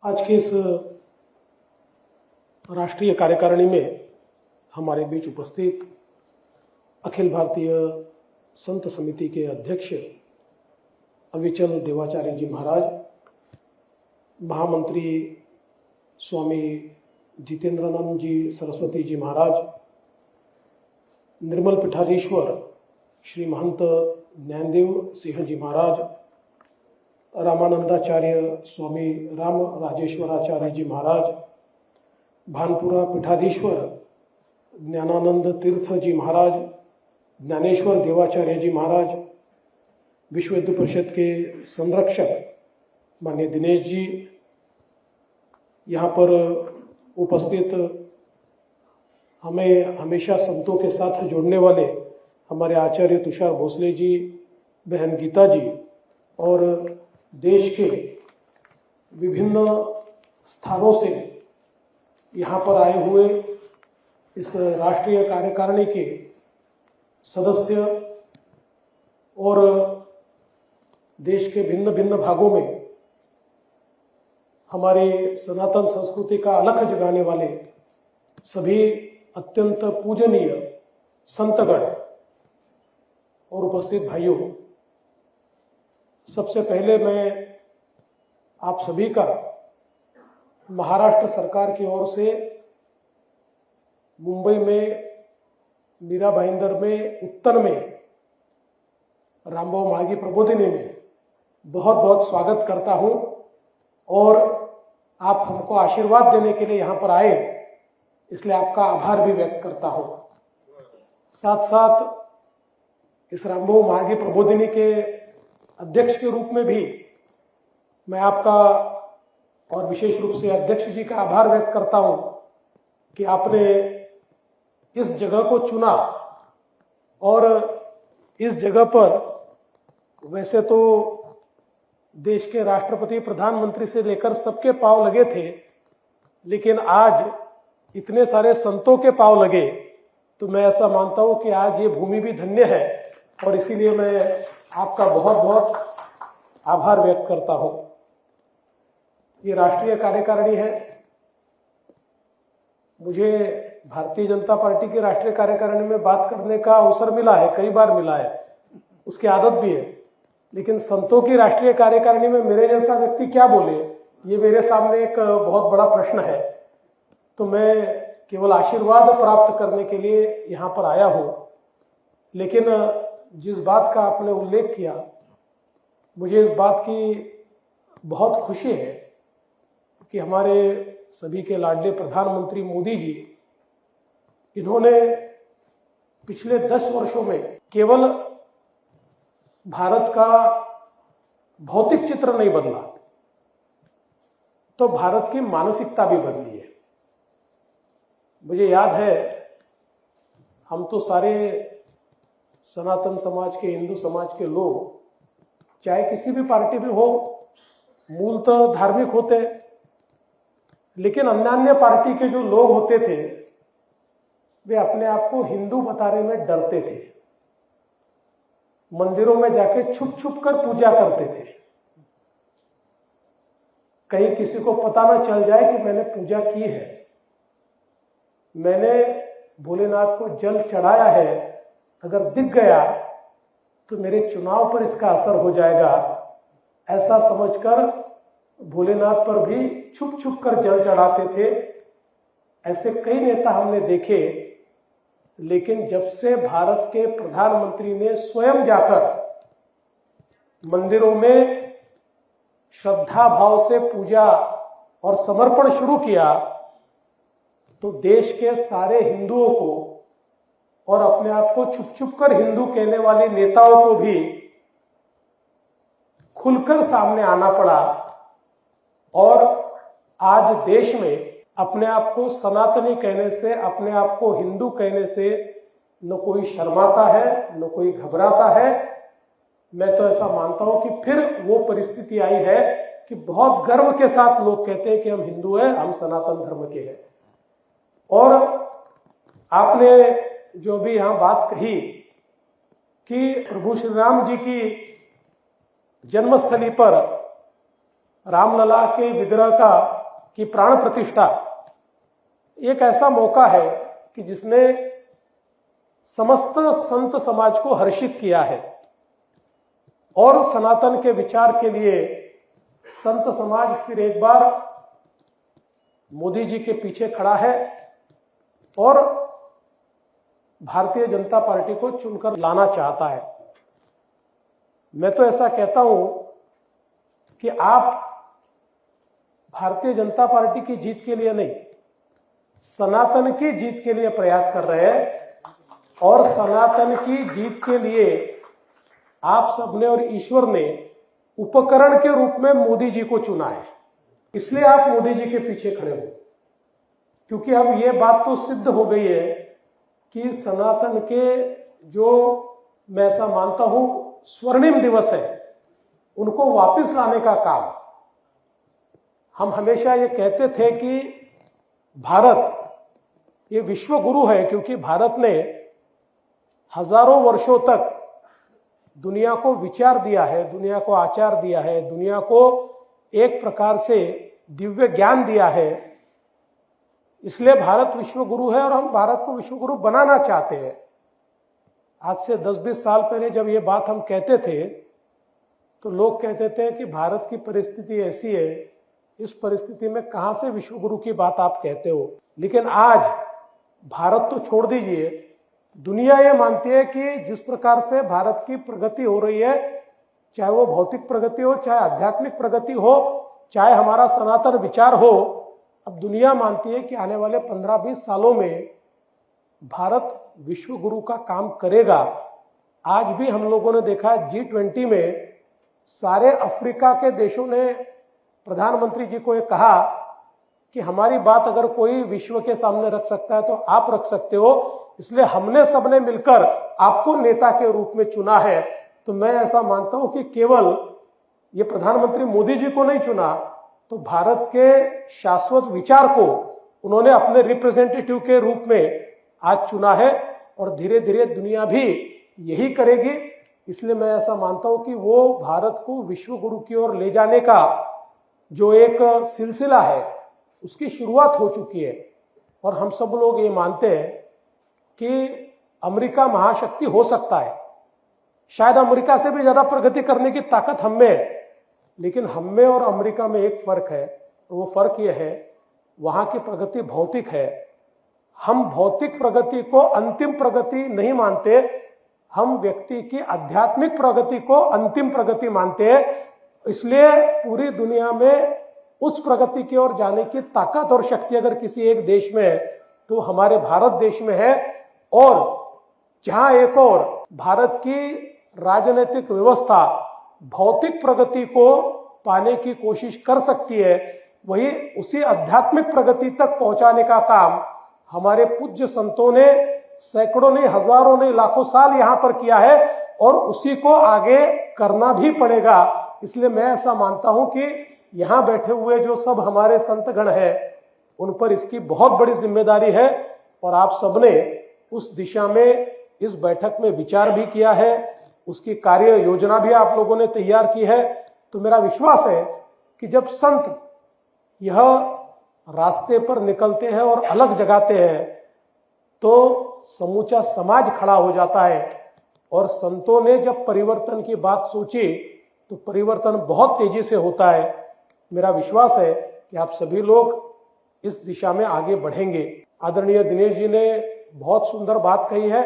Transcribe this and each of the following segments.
आज के इस राष्ट्रीय कार्यकारिणी में हमारे बीच उपस्थित अखिल भारतीय संत समिति के अध्यक्ष अविचल देवाचार्य जी महाराज, महामंत्री स्वामी जितेंद्रानंद जी सरस्वती जी महाराज, निर्मल पीठाधीश्वर श्री महंत ज्ञानदेव सिंह जी महाराज, रामानंदाचार्य स्वामी राम राजेश्वराचार्य जी महाराज, भानपुरा पीठाधीश्वर ज्ञानानंद तीर्थ जी महाराज, ज्ञानेश्वर देवाचार्य जी महाराज, विश्व हिंदू परिषद के संरक्षक माननीय दिनेश जी, यहाँ पर उपस्थित हमें हमेशा संतों के साथ जोड़ने वाले हमारे आचार्य तुषार भोसले जी, बहन गीता जी और देश के विभिन्न स्थानों से यहाँ पर आए हुए इस राष्ट्रीय कार्यकारिणी के सदस्य और देश के भिन्न भिन्न भागों में हमारे सनातन संस्कृति का अलख जगाने वाले सभी अत्यंत पूजनीय संतगण और उपस्थित भाइयों, सबसे पहले मैं आप सभी का महाराष्ट्र सरकार की ओर से मुंबई में मीरा भाईंदर में उत्तर में रामभाऊ म्हाळगी प्रबोधिनी में बहुत बहुत स्वागत करता हूं और आप हमको आशीर्वाद देने के लिए यहाँ पर आए, इसलिए आपका आभार भी व्यक्त करता हूं। साथ साथ इस रामभाऊ म्हाळगी प्रबोधिनी के अध्यक्ष के रूप में भी मैं आपका और विशेष रूप से अध्यक्ष जी का आभार व्यक्त करता हूं कि आपने इस जगह को चुना और इस जगह पर वैसे तो देश के राष्ट्रपति प्रधानमंत्री से लेकर सबके पांव लगे थे, लेकिन आज इतने सारे संतों के पांव लगे तो मैं ऐसा मानता हूं कि आज ये भूमि भी धन्य है और इसीलिए मैं आपका बहुत बहुत आभार व्यक्त करता हूं। ये राष्ट्रीय कार्यकारिणी है। मुझे भारतीय जनता पार्टी की राष्ट्रीय कार्यकारिणी में बात करने का अवसर मिला है, कई बार मिला है, उसकी आदत भी है, लेकिन संतों की राष्ट्रीय कार्यकारिणी में मेरे जैसा व्यक्ति क्या बोले, ये मेरे सामने एक बहुत बड़ा प्रश्न है। तो मैं केवल आशीर्वाद प्राप्त करने के लिए यहाँ पर आया हूँ, लेकिन जिस बात का आपने उल्लेख किया, मुझे इस बात की बहुत खुशी है कि हमारे सभी के लाडले प्रधानमंत्री मोदी जी, इन्होंने पिछले 10 वर्षों में केवल भारत का भौतिक चित्र नहीं बदला, तो भारत की मानसिकता भी बदली है। मुझे याद है, हम तो सारे सनातन समाज के, हिंदू समाज के लोग, चाहे किसी भी पार्टी में हो, मूलतः धार्मिक होते, लेकिन अन्य पार्टी के जो लोग होते थे वे अपने आप को हिंदू बताने में डरते थे, मंदिरों में जाके छुप छुप कर पूजा करते थे। कहीं किसी को पता न चल जाए कि मैंने पूजा की है, मैंने भोलेनाथ को जल चढ़ाया है, अगर दिख गया तो मेरे चुनाव पर इसका असर हो जाएगा, ऐसा समझकर भोलेनाथ पर भी छुप छुप कर जल चढ़ाते थे। ऐसे कई नेता हमने देखे, लेकिन जब से भारत के प्रधानमंत्री ने स्वयं जाकर मंदिरों में श्रद्धा भाव से पूजा और समर्पण शुरू किया, तो देश के सारे हिंदुओं को और अपने आप को छुप छुप कर हिंदू कहने वाले नेताओं को भी खुलकर सामने आना पड़ा और आज देश में अपने आप को सनातनी कहने से, अपने आप को हिंदू कहने से न कोई शर्माता है, न कोई घबराता है। मैं तो ऐसा मानता हूं कि फिर वो परिस्थिति आई है कि बहुत गर्व के साथ लोग कहते हैं कि हम हिंदू हैं, हम सनातन धर्म के हैं। और आपने जो भी यहां बात कही कि प्रभु श्री राम जी की जन्मस्थली पर रामलला के विग्रह की प्राण प्रतिष्ठा एक ऐसा मौका है कि जिसने समस्त संत समाज को हर्षित किया है और सनातन के विचार के लिए संत समाज फिर एक बार मोदी जी के पीछे खड़ा है और भारतीय जनता पार्टी को चुनकर लाना चाहता है। मैं तो ऐसा कहता हूं कि आप भारतीय जनता पार्टी की जीत के लिए नहीं, सनातन की जीत के लिए प्रयास कर रहे हैं और सनातन की जीत के लिए आप सबने और ईश्वर ने उपकरण के रूप में मोदी जी को चुना है। इसलिए आप मोदी जी के पीछे खड़े हो, क्योंकि अब ये बात तो सिद्ध हो गई है कि सनातन के जो मैं ऐसा मानता हूं स्वर्णिम दिवस है, उनको वापस लाने का काम। हम हमेशा ये कहते थे कि भारत ये विश्व गुरु है, क्योंकि भारत ने हजारों वर्षों तक दुनिया को विचार दिया है, दुनिया को आचार दिया है, दुनिया को एक प्रकार से दिव्य ज्ञान दिया है। इसलिए भारत विश्व गुरु है और हम भारत को विश्व गुरु बनाना चाहते हैं। आज से 10-20 साल पहले जब ये बात हम कहते थे तो लोग कहते थे कि भारत की परिस्थिति ऐसी है, इस परिस्थिति में कहां से विश्व गुरु की बात आप कहते हो। लेकिन आज भारत तो छोड़ दीजिए, दुनिया ये मानती है कि जिस प्रकार से भारत की प्रगति हो रही है, चाहे वो भौतिक प्रगति हो, चाहे आध्यात्मिक प्रगति हो, चाहे हमारा सनातन विचार हो, अब दुनिया मानती है कि आने वाले 15-20 सालों में भारत विश्व गुरु का काम करेगा। आज भी हम लोगों ने देखा G20 में सारे अफ्रीका के देशों ने प्रधानमंत्री जी को ये कहा कि हमारी बात अगर कोई विश्व के सामने रख सकता है तो आप रख सकते हो, इसलिए हमने सबने मिलकर आपको नेता के रूप में चुना है। तो मैं ऐसा मानता हूं कि केवल ये प्रधानमंत्री मोदी जी को नहीं चुना, तो भारत के शाश्वत विचार को उन्होंने अपने रिप्रेजेंटेटिव के रूप में आज चुना है और धीरे धीरे दुनिया भी यही करेगी। इसलिए मैं ऐसा मानता हूं कि वो भारत को विश्व गुरु की ओर ले जाने का जो एक सिलसिला है उसकी शुरुआत हो चुकी है। और हम सब लोग ये मानते हैं कि अमेरिका महाशक्ति हो सकता है, शायद अमेरिका से भी ज्यादा प्रगति करने की ताकत हम में है, लेकिन हम में और अमेरिका में एक फर्क है, और वो फर्क ये है वहां की प्रगति भौतिक है। हम भौतिक प्रगति को अंतिम प्रगति नहीं मानते, हम व्यक्ति की आध्यात्मिक प्रगति को अंतिम प्रगति मानते हैं। इसलिए पूरी दुनिया में उस प्रगति की ओर जाने की ताकत और शक्ति अगर किसी एक देश में है तो हमारे भारत देश में है। और जहां एक और भारत की राजनीतिक व्यवस्था भौतिक प्रगति को पाने की कोशिश कर सकती है, वही उसी आध्यात्मिक प्रगति तक पहुंचाने का काम हमारे पूज्य संतों ने सैकड़ों नहीं, हजारों नहीं, लाखों साल यहां पर किया है और उसी को आगे करना भी पड़ेगा। इसलिए मैं ऐसा मानता हूं कि यहां बैठे हुए जो सब हमारे संतगण हैं उन पर इसकी बहुत बड़ी जिम्मेदारी है और आप सबने उस दिशा में इस बैठक में विचार भी किया है, उसकी कार्य योजना भी आप लोगों ने तैयार की है। तो मेरा विश्वास है कि जब संत यह रास्ते पर निकलते हैं और अलग जगाते हैं तो समूचा समाज खड़ा हो जाता है। और संतों ने जब परिवर्तन की बात सोची तो परिवर्तन बहुत तेजी से होता है। मेरा विश्वास है कि आप सभी लोग इस दिशा में आगे बढ़ेंगे। आदरणीय दिनेश जी ने बहुत सुंदर बात कही है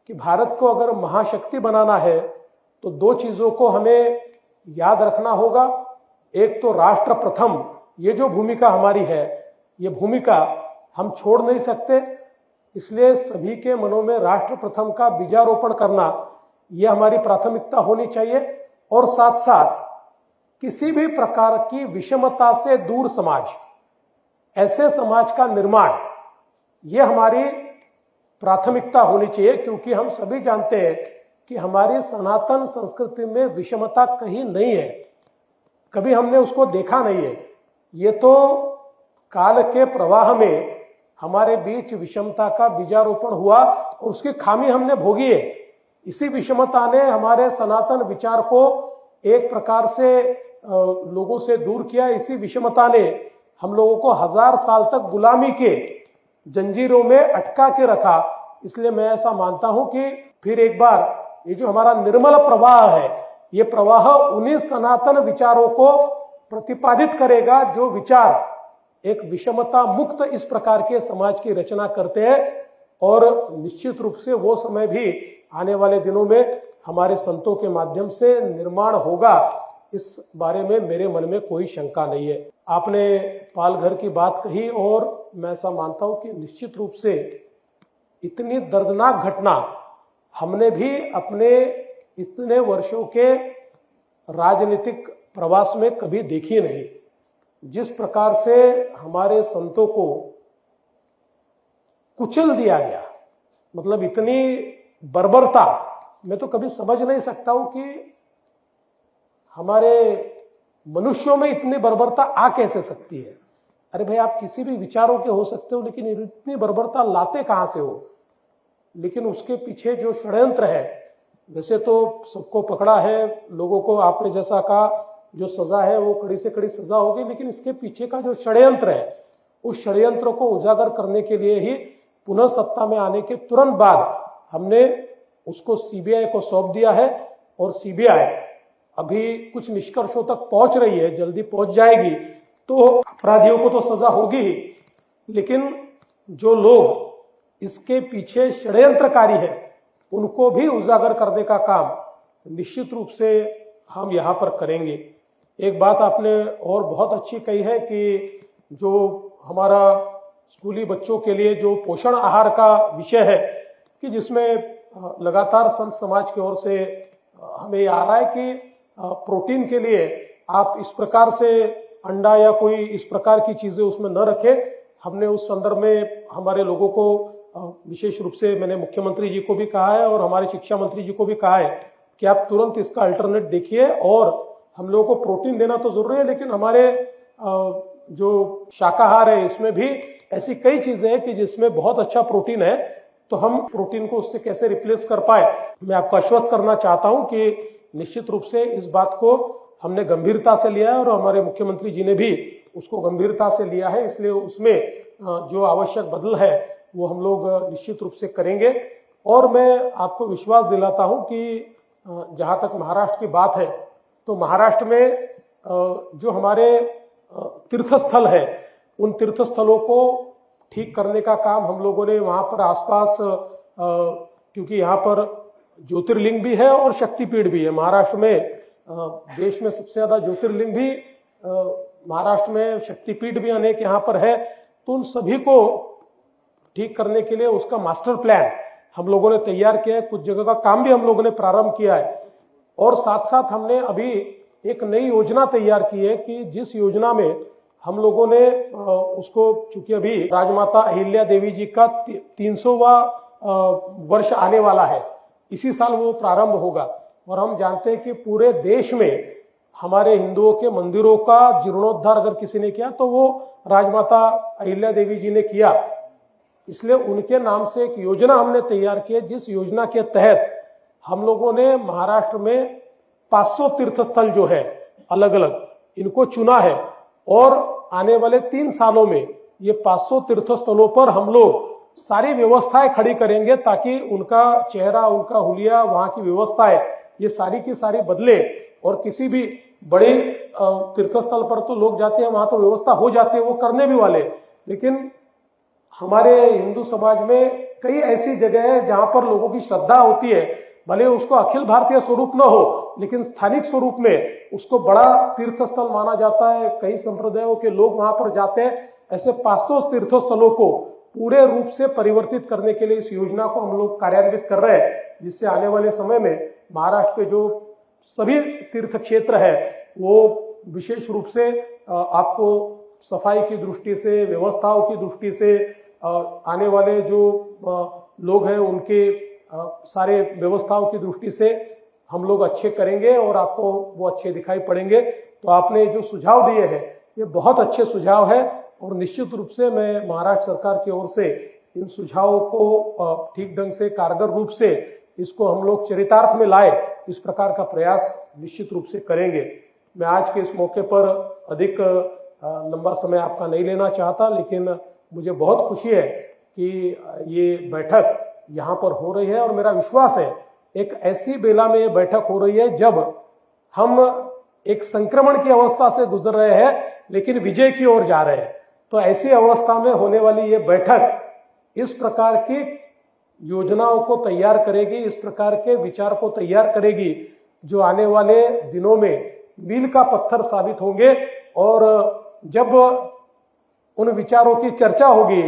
कि भारत को अगर महाशक्ति बनाना है तो दो चीजों को हमें याद रखना होगा। एक तो राष्ट्र प्रथम, ये जो भूमिका हमारी है, ये भूमिका हम छोड़ नहीं सकते। इसलिए सभी के मनों में राष्ट्र प्रथम का बीजारोपण करना ये हमारी प्राथमिकता होनी चाहिए। और साथ साथ किसी भी प्रकार की विषमता से दूर समाज, ऐसे समाज का निर्माण, ये हमारी प्राथमिकता होनी चाहिए। क्योंकि हम सभी जानते हैं कि हमारी सनातन संस्कृति में विषमता कहीं नहीं है, कभी हमने उसको देखा नहीं है। ये तो काल के प्रवाह में हमारे बीच विषमता का बीजारोपण हुआ और उसकी खामी हमने भोगी है। इसी विषमता ने हमारे सनातन विचार को एक प्रकार से लोगों से दूर किया। इसी विषमता ने हम लोगों को 1000 साल तक गुलामी के जंजीरों में अटका के रखा। इसलिए मैं ऐसा मानता हूं कि फिर एक बार ये जो हमारा निर्मल प्रवाह है, ये प्रवाह उन्हीं सनातन विचारों को प्रतिपादित करेगा जो विचार एक विषमता मुक्त इस प्रकार के समाज की रचना करते हैं। और निश्चित रूप से वो समय भी आने वाले दिनों में हमारे संतों के माध्यम से निर्माण होगा, इस बारे में मेरे मन में कोई शंका नहीं है। आपने पालघर की बात कही और मैं ऐसा मानता हूं कि निश्चित रूप से इतनी दर्दनाक घटना हमने भी अपने इतने वर्षों के राजनीतिक प्रवास में कभी देखी नहीं। जिस प्रकार से हमारे संतों को कुचल दिया गया, मतलब इतनी बर्बरता मैं तो कभी समझ नहीं सकता हूं कि हमारे मनुष्यों में इतनी बर्बरता आ कैसे सकती है। अरे भाई, आप किसी भी विचारों के हो सकते हो, लेकिन इतनी बर्बरता लाते कहां से हो। लेकिन उसके पीछे जो षड्यंत्र है, वैसे तो सबको पकड़ा है, लोगों को आपने जैसा कहा जो सजा है वो कड़ी से कड़ी सजा होगी, लेकिन इसके पीछे का जो षड्यंत्र है, उस षड्यंत्र को उजागर करने के लिए ही पुनः सत्ता में आने के तुरंत बाद हमने उसको सीबीआई को सौंप दिया है। और सीबीआई अभी कुछ निष्कर्षों तक पहुंच रही है, जल्दी पहुंच जाएगी, तो अपराधियों को तो सजा होगी ही, लेकिन जो लोग इसके पीछे षड्यंत्रकारी है उनको भी उजागर करने का काम निश्चित रूप से हम यहां पर करेंगे। एक बात आपने और बहुत अच्छी कही है कि जो हमारा स्कूली बच्चों के लिए जो पोषण आहार का विषय है, कि जिसमें लगातार संत समाज की ओर से हमें आ रहा है कि प्रोटीन के लिए आप इस प्रकार से अंडा या कोई इस प्रकार की चीजें उसमें न रखें। हमने उस संदर्भ में हमारे लोगों को विशेष रूप से मैंने मुख्यमंत्री जी को भी कहा है और हमारे शिक्षा मंत्री जी को भी कहा है कि आप तुरंत इसका अल्टरनेट देखिए। और हम लोगों को प्रोटीन देना तो जरूरी है, लेकिन हमारे जो शाकाहार है इसमें भी ऐसी कई चीजें हैं कि जिसमें बहुत अच्छा प्रोटीन है, तो हम प्रोटीन को उससे कैसे रिप्लेस कर पाए। मैं आपको आश्वस्त करना चाहता हूं कि निश्चित रूप से इस बात को हमने गंभीरता से लिया है और हमारे मुख्यमंत्री जी ने भी उसको गंभीरता से लिया है। इसलिए उसमें जो आवश्यक बदल है वो हम लोग निश्चित रूप से करेंगे। और मैं आपको विश्वास दिलाता हूं कि जहां तक महाराष्ट्र की बात है, तो महाराष्ट्र में जो हमारे तीर्थस्थल है, उन तीर्थस्थलों को ठीक करने का काम हम लोगों ने वहां पर आसपास, क्योंकि यहाँ पर ज्योतिर्लिंग भी है और शक्तिपीठ भी है। महाराष्ट्र में देश में सबसे ज्यादा ज्योतिर्लिंग भी महाराष्ट्र में, शक्तिपीठ भी अनेक यहाँ पर है। तो उन सभी को ठीक करने के लिए उसका मास्टर प्लान हम लोगों ने तैयार किया है। कुछ जगह का काम भी हम लोगों ने प्रारंभ किया है और साथ साथ हमने अभी एक नई योजना तैयार की है कि जिस योजना में हम लोगों ने उसको, चूंकि अभी राजमाता अहिल्या देवी जी का 300वां वर्ष आने वाला है, इसी साल वो प्रारंभ होगा। और हम जानते हैं कि पूरे देश में हमारे हिंदुओं के मंदिरों का जीर्णोद्धार अगर किसी ने किया तो वो राजमाता अहिल्या देवी जी ने किया। इसलिए उनके नाम से एक योजना हमने तैयार की है, जिस योजना के तहत हम लोगों ने महाराष्ट्र में 500 तीर्थस्थल जो है अलग अलग, इनको चुना है। और आने वाले 3 सालों में ये 500 तीर्थस्थलों पर हम लोग सारी व्यवस्थाएं खड़ी करेंगे ताकि उनका चेहरा, उनका हुलिया, वहां की व्यवस्थाएं, ये सारी की सारी बदले। और किसी भी बड़े तीर्थस्थल पर तो लोग जाते हैं, वहां तो व्यवस्था हो जाती है, वो करने भी वाले। लेकिन हमारे हिंदू समाज में कई ऐसी जगह है जहां पर लोगों की श्रद्धा होती है, भले उसको अखिल भारतीय स्वरूप न हो, लेकिन स्थानिक स्वरूप में उसको बड़ा तीर्थस्थल माना जाता है। कई संप्रदायों के लोग वहां पर जाते हैं। ऐसे 500 तीर्थस्थलों को पूरे रूप से परिवर्तित करने के लिए इस योजना को हम लोग कार्यान्वित कर रहे हैं, जिससे आने वाले समय में महाराष्ट्र के जो सभी तीर्थ क्षेत्र है वो विशेष रूप से आपको सफाई की दृष्टि से, व्यवस्थाओं की दृष्टि से, आने वाले जो लोग हैं उनके सारे व्यवस्थाओं की दृष्टि से हम लोग अच्छे करेंगे और आपको वो अच्छे दिखाई पड़ेंगे। तो आपने जो सुझाव दिए हैं ये बहुत अच्छे सुझाव है और निश्चित रूप से मैं महाराष्ट्र सरकार की ओर से इन सुझावों को ठीक ढंग से, कारगर रूप से इसको हम लोग चरितार्थ में लाए, इस प्रकार का प्रयास निश्चित रूप से करेंगे। मैं आज के इस मौके पर अधिक लंबा समय आपका नहीं लेना चाहता, लेकिन मुझे बहुत खुशी है कि ये बैठक यहाँ पर हो रही है और मेरा विश्वास है एक ऐसी बेला में ये बैठक हो रही है जब हम एक संक्रमण की अवस्था से गुजर रहे हैं लेकिन विजय की ओर जा रहे हैं। तो ऐसी अवस्था में होने वाली ये बैठक इस प्रकार की योजनाओं को तैयार करेगी, इस प्रकार के विचार को तैयार करेगी जो आने वाले दिनों में मील का पत्थर साबित होंगे। और जब उन विचारों की चर्चा होगी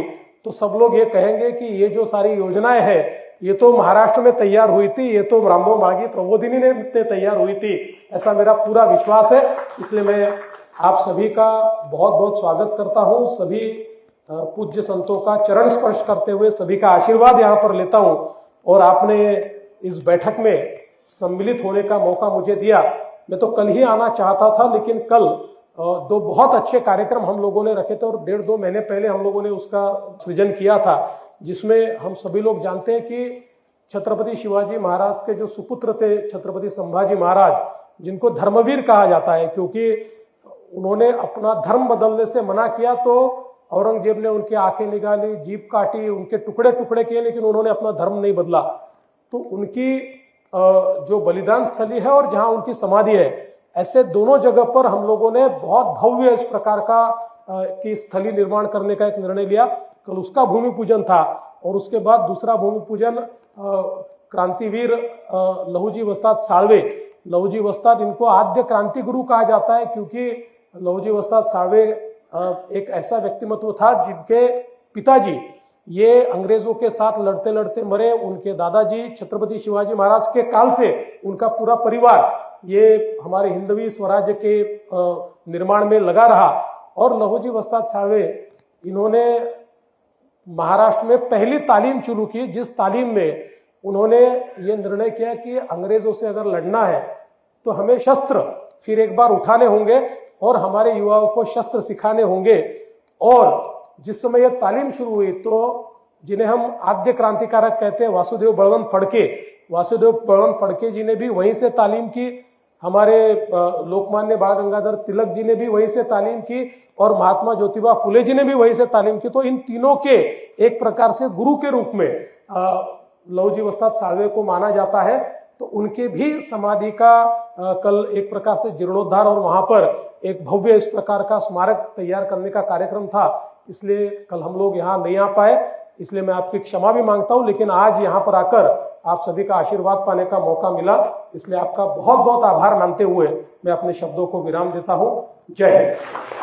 तो सब लोग ये कहेंगे कि ये जो सारी योजनाएं हैं ये तो महाराष्ट्र में तैयार हुई थी, ये तो ब्राह्मो मागी प्रबोधिनी ने तैयार हुई थी, ऐसा मेरा पूरा विश्वास है। इसलिए मैं आप सभी का बहुत बहुत स्वागत करता हूं। सभी पूज्य संतों का चरण स्पर्श करते हुए सभी का आशीर्वाद यहाँ पर लेता हूं। और आपने इस बैठक में सम्मिलित होने का मौका मुझे दिया। मैं तो कल ही आना चाहता था, लेकिन कल दो बहुत अच्छे कार्यक्रम हम लोगों ने रखे थे और 1.5-2 महीने पहले हम लोगों ने उसका सृजन किया था, जिसमें हम सभी लोग जानते हैं कि छत्रपति शिवाजी महाराज के जो सुपुत्र थे छत्रपति संभाजी महाराज, जिनको धर्मवीर कहा जाता है क्योंकि उन्होंने अपना धर्म बदलने से मना किया तो औरंगजेब ने उनकी आंखें निकाली, जीभ काटी, उनके टुकड़े टुकड़े किए, लेकिन उन्होंने अपना धर्म नहीं बदला। तो उनकी जो बलिदान स्थली है और जहां उनकी समाधि है, ऐसे दोनों जगह पर हम लोगों ने बहुत भव्य इस प्रकार का की स्थली निर्माण करने का एक निर्णय लिया। कल उसका भूमि पूजन था और उसके बाद दूसरा भूमि पूजन क्रांतिवीर लहूजी वस्ताद साळवे। लहूजी वस्ताद, इनको आद्य क्रांति गुरु कहा जाता है क्योंकि लहूजी वस्ताद साळवे एक ऐसा व्यक्तिमत्व था जिनके पिताजी ये अंग्रेजों के साथ लड़ते लड़ते मरे। उनके दादाजी छत्रपति शिवाजी महाराज के काल से उनका पूरा परिवार ये हमारे हिंदवी स्वराज्य के निर्माण में लगा रहा। और लहूजी वस्ताद साळवे इन्होंने महाराष्ट्र में पहली तालीम शुरू की, जिस तालीम में उन्होंने ये निर्णय किया कि अंग्रेजों से अगर लड़ना है तो हमें शस्त्र फिर एक बार उठाने होंगे और हमारे युवाओं को शस्त्र सिखाने होंगे। और जिस समय यह तालीम शुरू हुई तो जिन्हें हम आद्य क्रांतिकारक कहते हैं वासुदेव बळवंत फडके, वासुदेव बळवंत फडके जी ने भी वहीं से तालीम की, हमारे लोकमान्य बाल गंगाधर तिलक जी ने भी वहीं से तालीम की और महात्मा ज्योतिबा फुले जी ने भी वहीं से तालीम की। तो इन तीनों के एक प्रकार से गुरु के रूप में लहूजी वस्ताद साळवे को माना जाता है। तो उनके भी समाधि का कल एक प्रकार से जीर्णोद्धार और वहां पर एक भव्य इस प्रकार का स्मारक तैयार करने का कार्यक्रम था, इसलिए कल हम लोग यहाँ नहीं आ पाए, इसलिए मैं आपकी क्षमा भी मांगता हूं। लेकिन आज यहाँ पर आकर आप सभी का आशीर्वाद पाने का मौका मिला, इसलिए आपका बहुत बहुत आभार मानते हुए मैं अपने शब्दों को विराम देता हूं। जय हिंद।